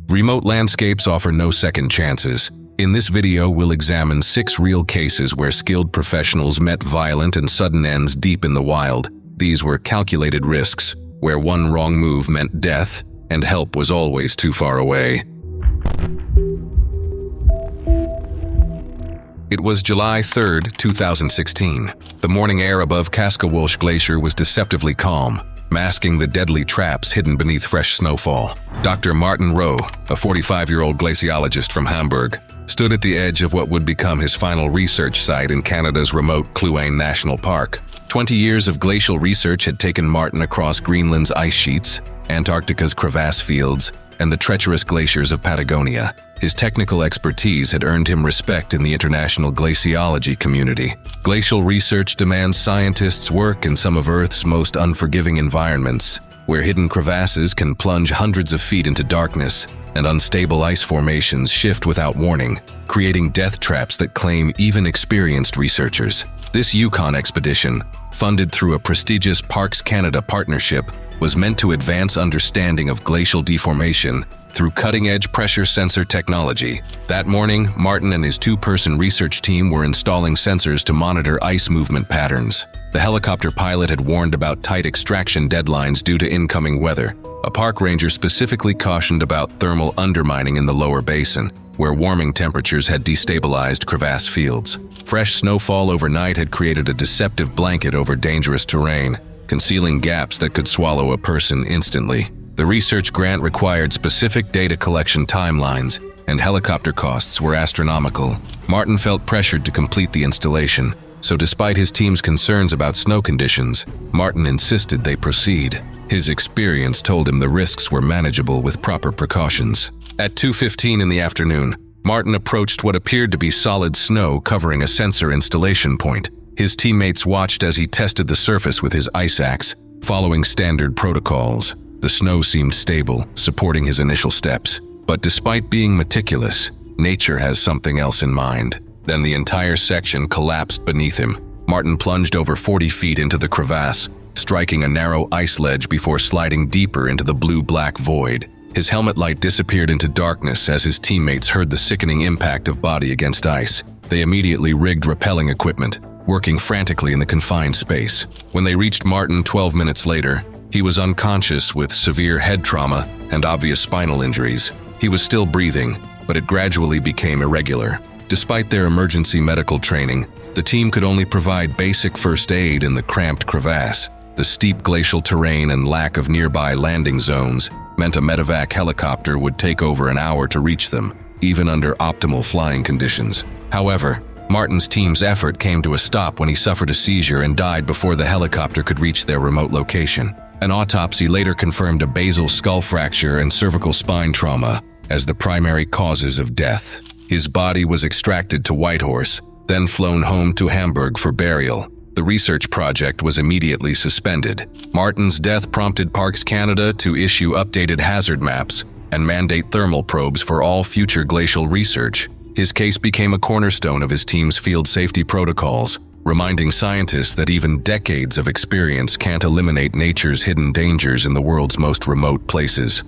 Remote landscapes offer no second chances. In this video, we'll examine 6 real cases where skilled professionals met violent and sudden ends deep in the wild. These were calculated risks, where one wrong move meant death, and help was always too far away. It was July 3, 2016. The morning air above Kaskawolsh Glacier was deceptively calm, masking the deadly traps hidden beneath fresh snowfall. Dr. Martin Rowe, a 45-year-old glaciologist from Hamburg, stood at the edge of what would become his final research site in Canada's remote Kluane National Park. 20 years of glacial research had taken Martin across Greenland's ice sheets, Antarctica's crevasse fields, and the treacherous glaciers of Patagonia. His technical expertise had earned him respect in the international glaciology community. Glacial research demands scientists work in some of Earth's most unforgiving environments, where hidden crevasses can plunge hundreds of feet into darkness, and unstable ice formations shift without warning, creating death traps that claim even experienced researchers. This Yukon expedition, funded through a prestigious Parks Canada partnership, was meant to advance understanding of glacial deformation through cutting-edge pressure sensor technology. That morning, Martin and his 2-person research team were installing sensors to monitor ice movement patterns. The helicopter pilot had warned about tight extraction deadlines due to incoming weather. A park ranger specifically cautioned about thermal undermining in the lower basin, where warming temperatures had destabilized crevasse fields. Fresh snowfall overnight had created a deceptive blanket over dangerous terrain, concealing gaps that could swallow a person instantly. The research grant required specific data collection timelines, and helicopter costs were astronomical. Martin felt pressured to complete the installation, so despite his team's concerns about snow conditions, Martin insisted they proceed. His experience told him the risks were manageable with proper precautions. At 2:15 in the afternoon, Martin approached what appeared to be solid snow covering a sensor installation point. His teammates watched as he tested the surface with his ice axe, following standard protocols. The snow seemed stable, supporting his initial steps. But despite being meticulous, nature has something else in mind. Then the entire section collapsed beneath him. Martin plunged over 40 feet into the crevasse, striking a narrow ice ledge before sliding deeper into the blue-black void. His helmet light disappeared into darkness as his teammates heard the sickening impact of body against ice. They immediately rigged rappelling equipment, working frantically in the confined space. When they reached Martin 12 minutes later, he was unconscious with severe head trauma and obvious spinal injuries. He was still breathing, but it gradually became irregular. Despite their emergency medical training, the team could only provide basic first aid in the cramped crevasse. The steep glacial terrain and lack of nearby landing zones meant a medevac helicopter would take over an hour to reach them, even under optimal flying conditions. However, Martin's team's effort came to a stop when he suffered a seizure and died before the helicopter could reach their remote location. An autopsy later confirmed a basal skull fracture and cervical spine trauma as the primary causes of death. His body was extracted to Whitehorse, then flown home to Hamburg for burial. The research project was immediately suspended. Martin's death prompted Parks Canada to issue updated hazard maps and mandate thermal probes for all future glacial research. His case became a cornerstone of his team's field safety protocols, reminding scientists that even decades of experience can't eliminate nature's hidden dangers in the world's most remote places.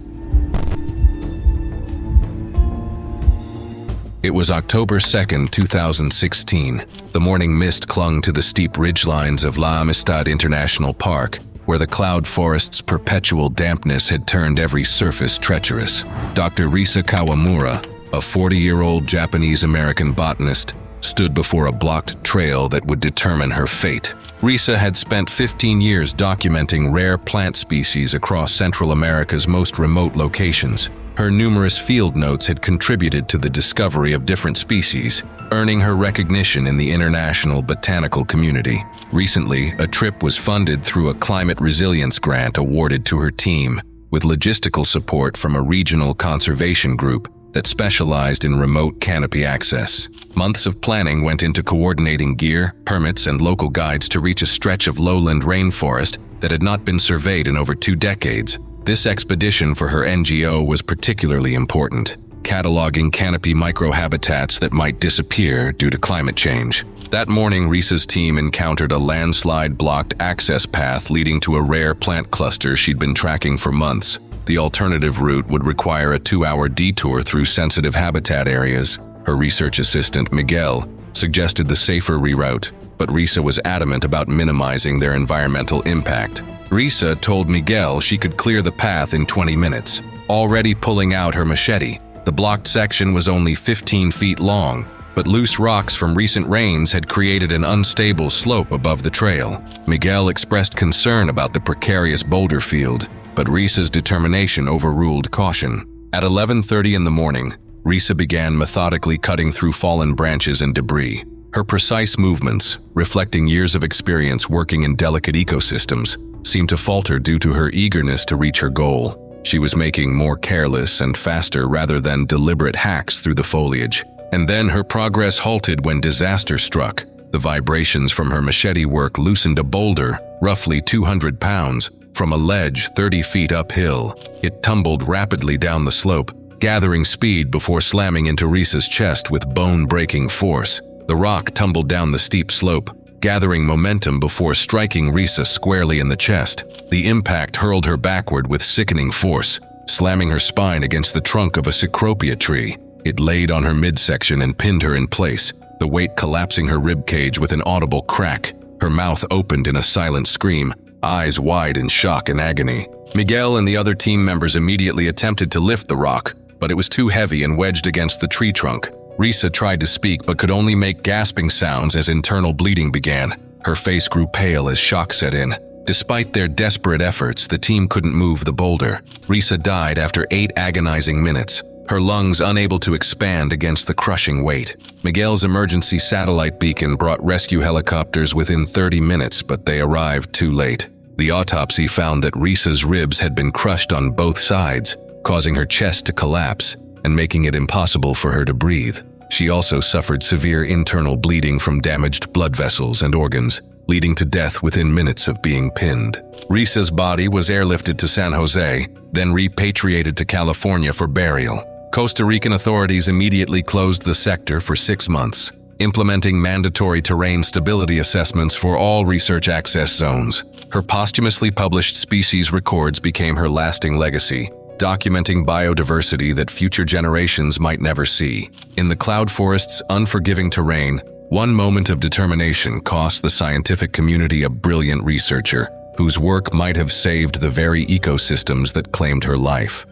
It was October 2, 2016. The morning mist clung to the steep ridgelines of La Amistad International Park, where the cloud forest's perpetual dampness had turned every surface treacherous. Dr. Risa Kawamura, a 40-year-old Japanese-American botanist, stood before a blocked trail that would determine her fate. Risa had spent 15 years documenting rare plant species across Central America's most remote locations. Her numerous field notes had contributed to the discovery of different species, earning her recognition in the international botanical community. Recently, a trip was funded through a climate resilience grant awarded to her team, with logistical support from a regional conservation group that specialized in remote canopy access. Months of planning went into coordinating gear, permits, and local guides to reach a stretch of lowland rainforest that had not been surveyed in over 2 decades. This expedition for her NGO was particularly important, cataloging canopy microhabitats that might disappear due to climate change. That morning, Risa's team encountered a landslide-blocked access path leading to a rare plant cluster she'd been tracking for months. The alternative route would require a 2-hour detour through sensitive habitat areas. Her research assistant, Miguel, suggested the safer reroute, but Risa was adamant about minimizing their environmental impact. Risa told Miguel she could clear the path in 20 minutes, already pulling out her machete. The blocked section was only 15 feet long, but loose rocks from recent rains had created an unstable slope above the trail. Miguel expressed concern about the precarious boulder field, but Risa's determination overruled caution. At 11:30 in the morning, Risa began methodically cutting through fallen branches and debris. Her precise movements, reflecting years of experience working in delicate ecosystems, seemed to falter due to her eagerness to reach her goal. She was making more careless and faster rather than deliberate hacks through the foliage. And then her progress halted when disaster struck. The vibrations from her machete work loosened a boulder, roughly 200 pounds, from a ledge 30 feet uphill. It tumbled rapidly down the slope, gathering speed before slamming into Risa's chest with bone-breaking force. The rock tumbled down the steep slope, gathering momentum before striking Risa squarely in the chest. The impact hurled her backward with sickening force, slamming her spine against the trunk of a cecropia tree. It laid on her midsection and pinned her in place, the weight collapsing her ribcage with an audible crack. Her mouth opened in a silent scream, eyes wide in shock and agony. Miguel and the other team members immediately attempted to lift the rock, but it was too heavy and wedged against the tree trunk. Risa tried to speak but could only make gasping sounds as internal bleeding began. Her face grew pale as shock set in. Despite their desperate efforts, the team couldn't move the boulder. Risa died after 8 agonizing minutes, her lungs unable to expand against the crushing weight. Miguel's emergency satellite beacon brought rescue helicopters within 30 minutes, but they arrived too late. The autopsy found that Risa's ribs had been crushed on both sides, causing her chest to collapse and making it impossible for her to breathe. She also suffered severe internal bleeding from damaged blood vessels and organs, leading to death within minutes of being pinned. Risa's body was airlifted to San Jose, then repatriated to California for burial. Costa Rican authorities immediately closed the sector for 6 months, implementing mandatory terrain stability assessments for all research access zones. Her posthumously published species records became her lasting legacy, documenting biodiversity that future generations might never see. In the cloud forest's unforgiving terrain, one moment of determination cost the scientific community a brilliant researcher, whose work might have saved the very ecosystems that claimed her life.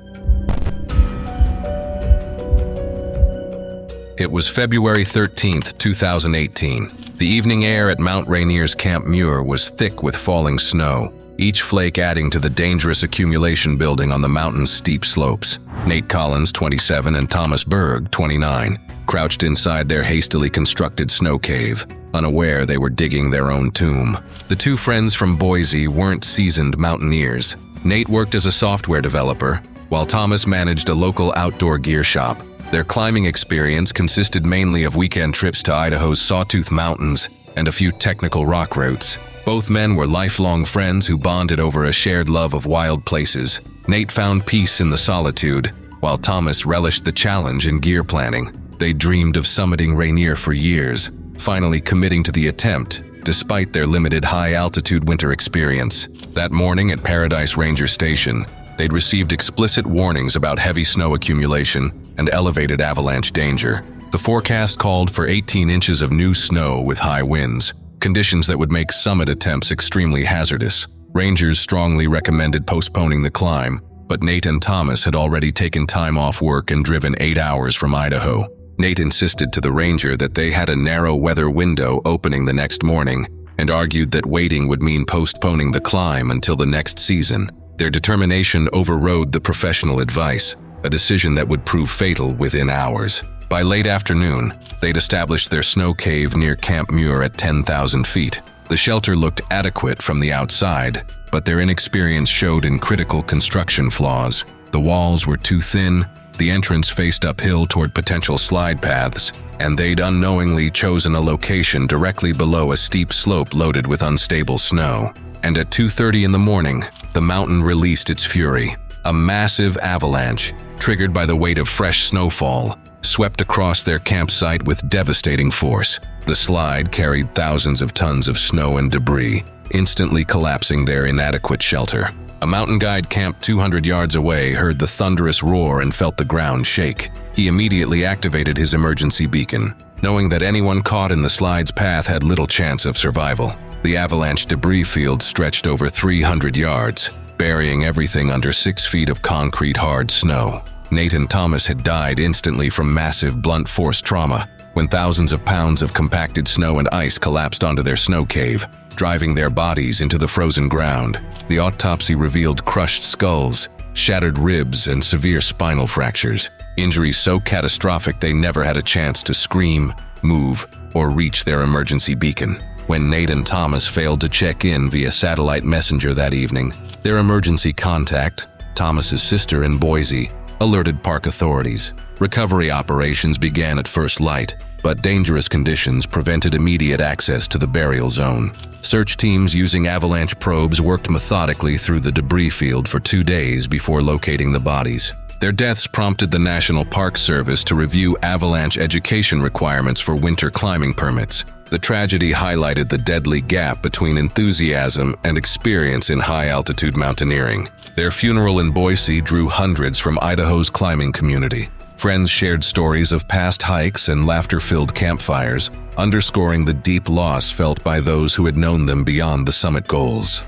It was February 13, 2018. The evening air at Mount Rainier's Camp Muir was thick with falling snow, each flake adding to the dangerous accumulation building on the mountain's steep slopes. Nate Collins, 27, and Thomas Berg, 29, crouched inside their hastily constructed snow cave, unaware they were digging their own tomb. The two friends from Boise weren't seasoned mountaineers. Nate worked as a software developer, while Thomas managed a local outdoor gear shop. Their climbing experience consisted mainly of weekend trips to Idaho's Sawtooth Mountains and a few technical rock routes. Both men were lifelong friends who bonded over a shared love of wild places. Nate found peace in the solitude, while Thomas relished the challenge in gear planning. They dreamed of summiting Rainier for years, finally committing to the attempt, despite their limited high-altitude winter experience. That morning at Paradise Ranger Station, they'd received explicit warnings about heavy snow accumulation and elevated avalanche danger. The forecast called for 18 inches of new snow with high winds, conditions that would make summit attempts extremely hazardous. Rangers strongly recommended postponing the climb, but Nate and Thomas had already taken time off work and driven 8 hours from Idaho. Nate insisted to the ranger that they had a narrow weather window opening the next morning and argued that waiting would mean postponing the climb until the next season. Their determination overrode the professional advice, a decision that would prove fatal within hours. By late afternoon, they'd established their snow cave near Camp Muir at 10,000 feet. The shelter looked adequate from the outside, but their inexperience showed in critical construction flaws. The walls were too thin, the entrance faced uphill toward potential slide paths, and they'd unknowingly chosen a location directly below a steep slope loaded with unstable snow. And at 2:30 in the morning, the mountain released its fury. A massive avalanche, triggered by the weight of fresh snowfall, swept across their campsite with devastating force. The slide carried thousands of tons of snow and debris, instantly collapsing their inadequate shelter. A mountain guide camped 200 yards away heard the thunderous roar and felt the ground shake. He immediately activated his emergency beacon, knowing that anyone caught in the slide's path had little chance of survival. The avalanche debris field stretched over 300 yards, burying everything under 6 feet of concrete hard snow. Nate and Thomas had died instantly from massive blunt force trauma when thousands of pounds of compacted snow and ice collapsed onto their snow cave, driving their bodies into the frozen ground. The autopsy revealed crushed skulls, shattered ribs, and severe spinal fractures, injuries so catastrophic they never had a chance to scream, move, or reach their emergency beacon. When Nate and Thomas failed to check in via satellite messenger that evening, their emergency contact, Thomas's sister in Boise, alerted park authorities. Recovery operations began at first light, but dangerous conditions prevented immediate access to the burial zone. Search teams using avalanche probes worked methodically through the debris field for 2 days before locating the bodies. Their deaths prompted the National Park Service to review avalanche education requirements for winter climbing permits. The tragedy highlighted the deadly gap between enthusiasm and experience in high-altitude mountaineering. Their funeral in Boise drew hundreds from Idaho's climbing community. Friends shared stories of past hikes and laughter-filled campfires, underscoring the deep loss felt by those who had known them beyond the summit goals.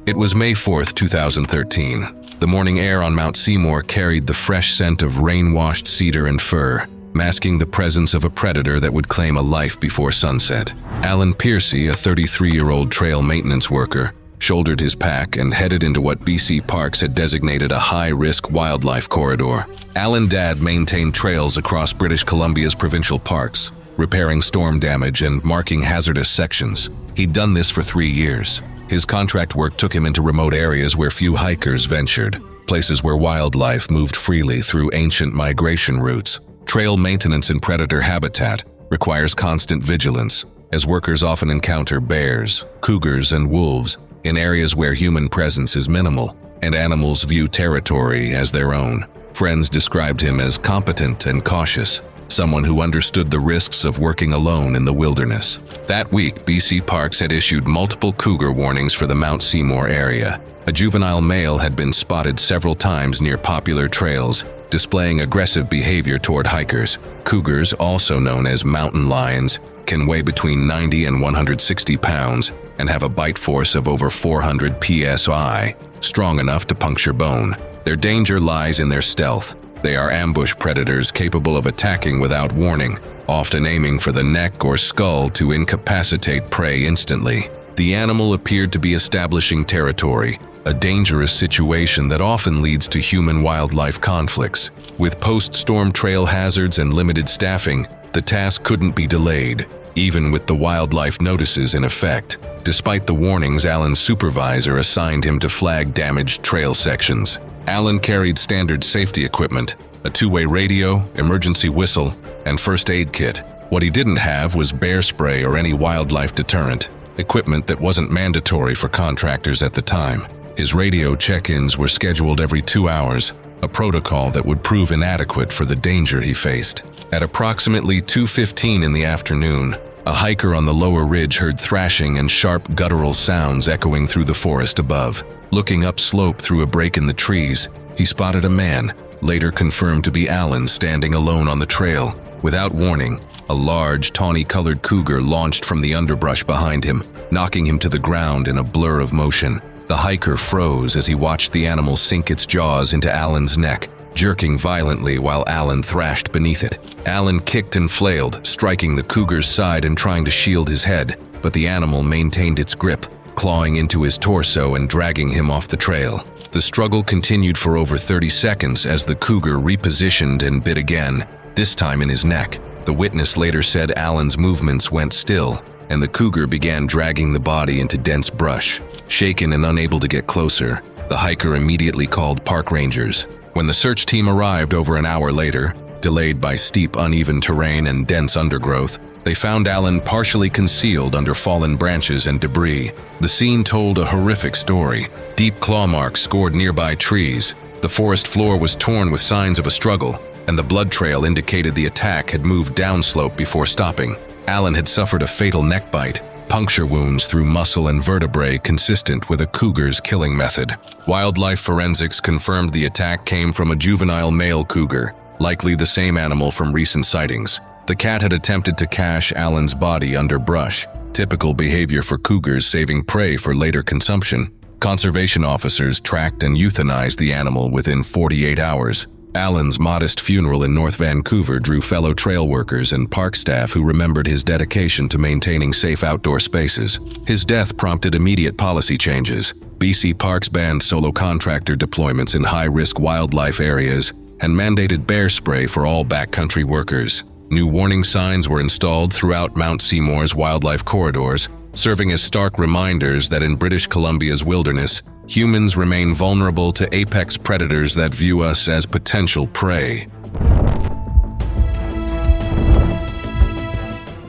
It was May 4, 2013. The morning air on Mount Seymour carried the fresh scent of rain-washed cedar and fir, masking the presence of a predator that would claim a life before sunset. Alan Piercy, a 33-year-old trail maintenance worker, shouldered his pack and headed into what BC Parks had designated a high-risk wildlife corridor. Alan Dad maintained trails across British Columbia's provincial parks, repairing storm damage and marking hazardous sections. He'd done this for 3 years. His contract work took him into remote areas where few hikers ventured, places where wildlife moved freely through ancient migration routes. Trail maintenance in predator habitat requires constant vigilance, as workers often encounter bears, cougars, and wolves in areas where human presence is minimal, and animals view territory as their own. Friends described him as competent and cautious, someone who understood the risks of working alone in the wilderness. That week, BC Parks had issued multiple cougar warnings for the Mount Seymour area. A juvenile male had been spotted several times near popular trails, displaying aggressive behavior toward hikers. Cougars, also known as mountain lions, can weigh between 90 and 160 pounds and have a bite force of over 400 psi, strong enough to puncture bone. Their danger lies in their stealth. They are ambush predators capable of attacking without warning, often aiming for the neck or skull to incapacitate prey instantly. The animal appeared to be establishing territory, a dangerous situation that often leads to human-wildlife conflicts. With post-storm trail hazards and limited staffing, the task couldn't be delayed, even with the wildlife notices in effect. Despite the warnings, Alan's supervisor assigned him to flag damaged trail sections. Alan carried standard safety equipment, a two-way radio, emergency whistle, and first aid kit. What he didn't have was bear spray or any wildlife deterrent, equipment that wasn't mandatory for contractors at the time. His radio check-ins were scheduled every 2 hours, a protocol that would prove inadequate for the danger he faced. At approximately 2:15 in the afternoon, a hiker on the lower ridge heard thrashing and sharp guttural sounds echoing through the forest above. Looking upslope through a break in the trees, he spotted a man, later confirmed to be Alan, standing alone on the trail. Without warning, a large, tawny-colored cougar launched from the underbrush behind him, knocking him to the ground in a blur of motion. The hiker froze as he watched the animal sink its jaws into Alan's neck, jerking violently while Alan thrashed beneath it. Alan kicked and flailed, striking the cougar's side and trying to shield his head, but the animal maintained its grip, clawing into his torso and dragging him off the trail. The struggle continued for over 30 seconds as the cougar repositioned and bit again, this time in his neck. The witness later said Alan's movements went still, and the cougar began dragging the body into dense brush. Shaken and unable to get closer, the hiker immediately called park rangers. When the search team arrived over an hour later, delayed by steep, uneven terrain and dense undergrowth, they found Alan partially concealed under fallen branches and debris. The scene told a horrific story. Deep claw marks scored nearby trees. The forest floor was torn with signs of a struggle, and the blood trail indicated the attack had moved downslope before stopping. Alan had suffered a fatal neck bite, puncture wounds through muscle and vertebrae consistent with a cougar's killing method. Wildlife forensics confirmed the attack came from a juvenile male cougar, likely the same animal from recent sightings. The cat had attempted to cache Allen's body under brush, typical behavior for cougars saving prey for later consumption. Conservation officers tracked and euthanized the animal within 48 hours. Allen's modest funeral in North Vancouver drew fellow trail workers and park staff who remembered his dedication to maintaining safe outdoor spaces. His death prompted immediate policy changes. BC Parks banned solo contractor deployments in high-risk wildlife areas and mandated bear spray for all backcountry workers. New warning signs were installed throughout Mount Seymour's wildlife corridors, serving as stark reminders that in British Columbia's wilderness, humans remain vulnerable to apex predators that view us as potential prey.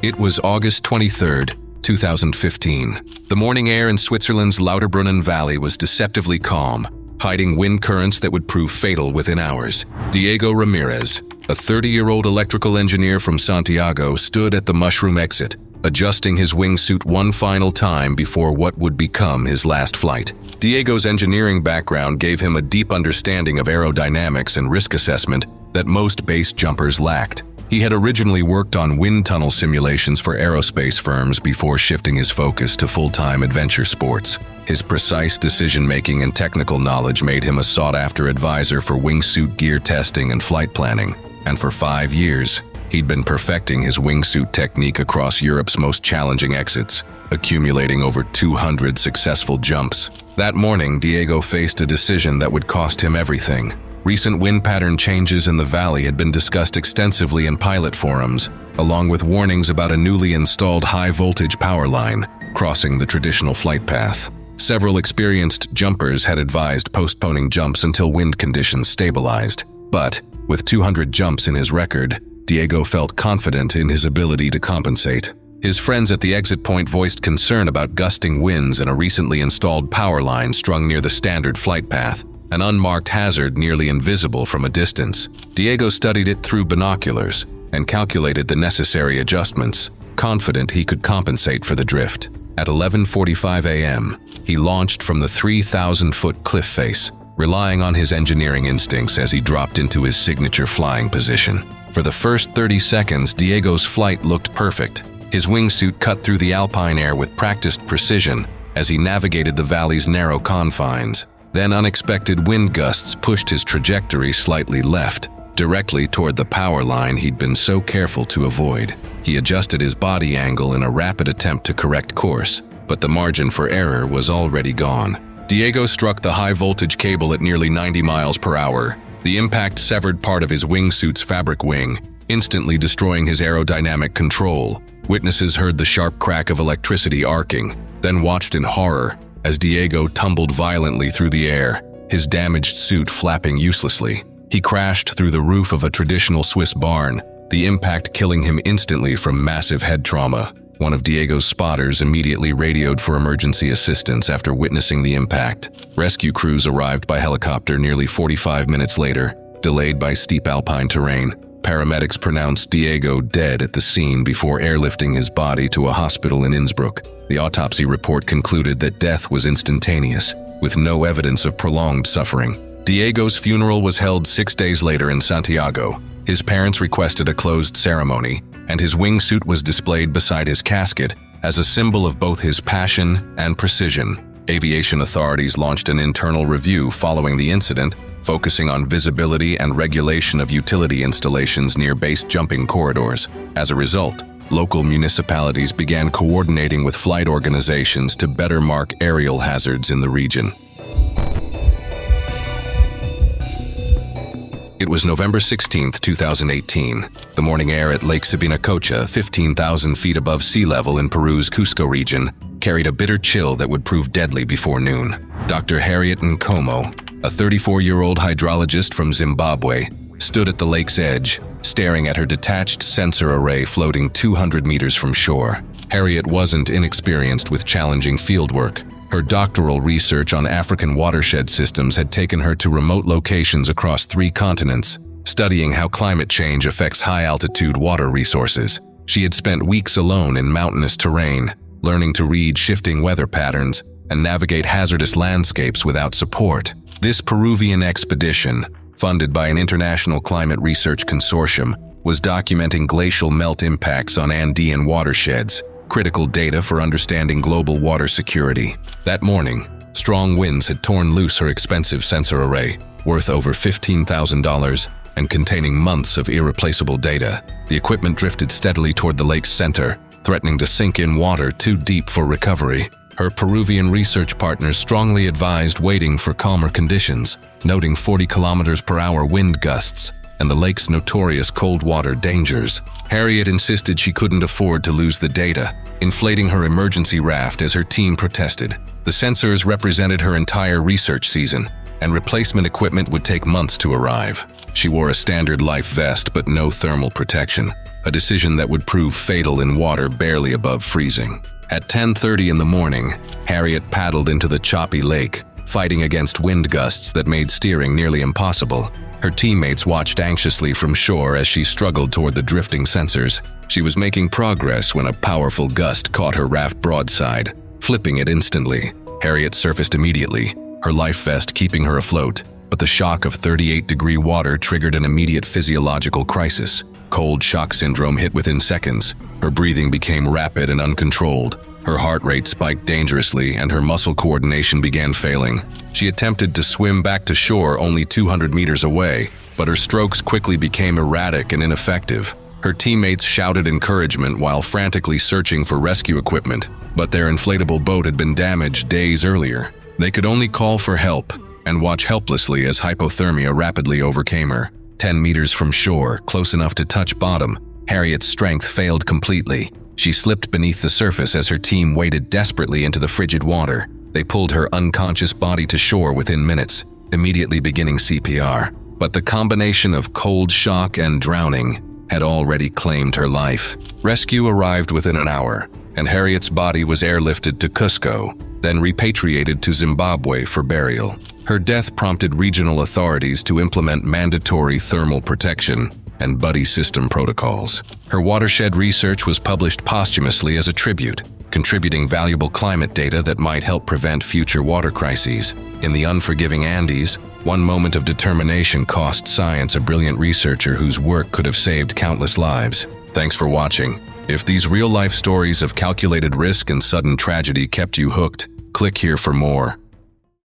It was August 23, 2015. The morning air in Switzerland's Lauterbrunnen Valley was deceptively calm, hiding wind currents that would prove fatal within hours. Diego Ramirez, a 30-year-old electrical engineer from Santiago, stood at the mushroom exit, adjusting his wingsuit one final time before what would become his last flight. Diego's engineering background gave him a deep understanding of aerodynamics and risk assessment that most base jumpers lacked. He had originally worked on wind tunnel simulations for aerospace firms before shifting his focus to full-time adventure sports. His precise decision-making and technical knowledge made him a sought-after advisor for wingsuit gear testing and flight planning. And for 5 years, he'd been perfecting his wingsuit technique across Europe's most challenging exits, accumulating over 200 successful jumps. That morning, Diego faced a decision that would cost him everything. Recent wind pattern changes in the valley had been discussed extensively in pilot forums, along with warnings about a newly installed high-voltage power line crossing the traditional flight path. Several experienced jumpers had advised postponing jumps until wind conditions stabilized, but with 200 jumps in his record, Diego felt confident in his ability to compensate. His friends at the exit point voiced concern about gusting winds and a recently installed power line strung near the standard flight path, an unmarked hazard nearly invisible from a distance. Diego studied it through binoculars and calculated the necessary adjustments, confident he could compensate for the drift. At 11:45 a.m., he launched from the 3,000-foot cliff face, relying on his engineering instincts as he dropped into his signature flying position. For the first 30 seconds, Diego's flight looked perfect. His wingsuit cut through the alpine air with practiced precision as he navigated the valley's narrow confines. Then unexpected wind gusts pushed his trajectory slightly left, directly toward the power line he'd been so careful to avoid. He adjusted his body angle in a rapid attempt to correct course, but the margin for error was already gone. Diego struck the high-voltage cable at nearly 90 miles per hour. The impact severed part of his wingsuit's fabric wing, instantly destroying his aerodynamic control. Witnesses heard the sharp crack of electricity arcing, then watched in horror as Diego tumbled violently through the air, his damaged suit flapping uselessly. He crashed through the roof of a traditional Swiss barn, the impact killing him instantly from massive head trauma. One of Diego's spotters immediately radioed for emergency assistance after witnessing the impact. Rescue crews arrived by helicopter nearly 45 minutes later, delayed by steep alpine terrain. Paramedics pronounced Diego dead at the scene before airlifting his body to a hospital in Innsbruck. The autopsy report concluded that death was instantaneous, with no evidence of prolonged suffering. Diego's funeral was held 6 days later in Santiago. His parents requested a closed ceremony, and his wingsuit was displayed beside his casket as a symbol of both his passion and precision. Aviation authorities launched an internal review following the incident, focusing on visibility and regulation of utility installations near base jumping corridors. As a result, local municipalities began coordinating with flight organizations to better mark aerial hazards in the region. It was November 16, 2018. The morning air at Lake Subinacocha, 15,000 feet above sea level in Peru's Cusco region, carried a bitter chill that would prove deadly before noon. Dr. Harriet Nkomo, a 34-year-old hydrologist from Zimbabwe, stood at the lake's edge, staring at her detached sensor array floating 200 meters from shore. Harriet wasn't inexperienced with challenging fieldwork. Her doctoral research on African watershed systems had taken her to remote locations across 3 continents, studying how climate change affects high-altitude water resources. She had spent weeks alone in mountainous terrain, learning to read shifting weather patterns and navigate hazardous landscapes without support. This Peruvian expedition, funded by an international climate research consortium, was documenting glacial melt impacts on Andean watersheds, critical data for understanding global water security. That morning, strong winds had torn loose her expensive sensor array, worth over $15,000 and containing months of irreplaceable data. The equipment drifted steadily toward the lake's center, threatening to sink in water too deep for recovery. Her Peruvian research partners strongly advised waiting for calmer conditions, noting 40 km/h wind gusts and the lake's notorious cold water dangers. Harriet insisted she couldn't afford to lose the data, inflating her emergency raft as her team protested. The sensors represented her entire research season, and replacement equipment would take months to arrive. She wore a standard life vest but no thermal protection, a decision that would prove fatal in water barely above freezing. At 10:30 in the morning, Harriet paddled into the choppy lake, fighting against wind gusts that made steering nearly impossible. Her teammates watched anxiously from shore as she struggled toward the drifting sensors. She was making progress when a powerful gust caught her raft broadside, flipping it instantly. Harriet surfaced immediately, her life vest keeping her afloat, but the shock of 38-degree water triggered an immediate physiological crisis. Cold shock syndrome hit within seconds. Her breathing became rapid and uncontrolled. Her heart rate spiked dangerously and her muscle coordination began failing. She attempted to swim back to shore only 200 meters away, but her strokes quickly became erratic and ineffective. Her teammates shouted encouragement while frantically searching for rescue equipment, but their inflatable boat had been damaged days earlier. They could only call for help and watch helplessly as hypothermia rapidly overcame her. 10 meters from shore, close enough to touch bottom, Harriet's strength failed completely. She slipped beneath the surface as her team waded desperately into the frigid water. They pulled her unconscious body to shore within minutes, immediately beginning CPR. But the combination of cold shock and drowning had already claimed her life. Rescue arrived within an hour, and Harriet's body was airlifted to Cusco, then repatriated to Zimbabwe for burial. Her death prompted regional authorities to implement mandatory thermal protection and buddy system protocols. Her watershed research was published posthumously as a tribute, contributing valuable climate data that might help prevent future water crises. In the unforgiving Andes, one moment of determination cost science a brilliant researcher whose work could have saved countless lives. Thanks for watching. If these real-life stories of calculated risk and sudden tragedy kept you hooked, click here for more.